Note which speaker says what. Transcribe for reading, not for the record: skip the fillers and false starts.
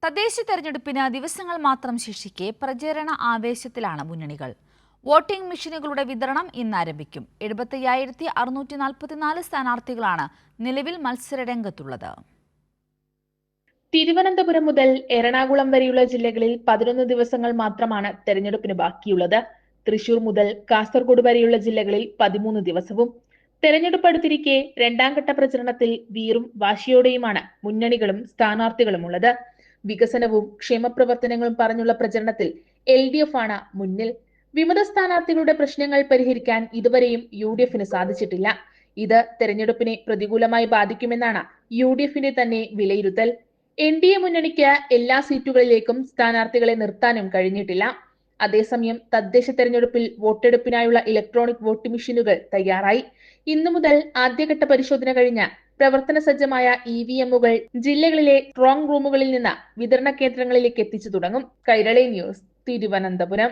Speaker 1: തദ്ദേശ തെരഞ്ഞെടുപ്പിന് ദിവസങ്ങൾ മാത്രം ശേഷിക്കെ പ്രചരണ ആവേശത്തിലാണ് മുന്നണികൾ. വോട്ടിംഗ് മെഷീനുകളുടെ വിതരണം ഇന്ന് ആരംഭിക്കും. 75,644 സ്ഥാനാർത്ഥികളാണ് നിലവിൽ മത്സരരംഗത്തുള്ളത്.
Speaker 2: തിരുവനന്തപുരം മുതൽ എറണാകുളം വരെയുള്ള ജില്ലകളിൽ 11 ദിവസങ്ങൾ മാത്രമാണ് തെരഞ്ഞെടുപ്പിന് ബാക്കിയുള്ളത്. തൃശൂർ മുതൽ കാസർഗോഡ് വരെയുള്ള ജില്ലകളിൽ 13 ദിവസവും. തെരഞ്ഞെടുപ്പ് അടുത്തിരിക്കെ രണ്ടാംഘട്ട പ്രചരണത്തിൽ വീറും വാശിയോടെയുമാണ് മുന്നണികളും സ്ഥാനാർത്ഥികളും ഉള്ളത്. വികസനവും ക്ഷേമപ്രവർത്തനങ്ങളും പറഞ്ഞുള്ള പ്രചരണത്തിൽ LDF ആണ് മുന്നിൽ. വിമത സ്ഥാനാർത്ഥികളുടെ പ്രശ്നങ്ങൾ പരിഹരിക്കാൻ ഇതുവരെയും UDFന് സാധിച്ചിട്ടില്ല. ഇത് തെരഞ്ഞെടുപ്പിനെ പ്രതികൂലമായി ബാധിക്കുമെന്നാണ് UDFന്റെ തന്നെ വിലയിരുത്തൽ. NDA മുന്നണിക്ക് എല്ലാ സീറ്റുകളിലേക്കും സ്ഥാനാർത്ഥികളെ നിർത്താനും കഴിഞ്ഞിട്ടില്ല. അതേസമയം തദ്ദേശ തെരഞ്ഞെടുപ്പിൽ വോട്ടെടുപ്പിനായുള്ള ഇലക്ട്രോണിക് വോട്ട് മെഷീനുകൾ തയ്യാറായി. ഇന്നു മുതൽ ആദ്യഘട്ട പരിശോധന കഴിഞ്ഞ് പ്രവർത്തന സജ്ജമായ EVMകൾ ജില്ലകളിലെ സ്ട്രോങ് റൂമുകളിൽ നിന്ന് വിതരണ കേന്ദ്രങ്ങളിലേക്ക് എത്തിച്ചു തുടങ്ങും. കൈരളി ന്യൂസ്, തിരുവനന്തപുരം.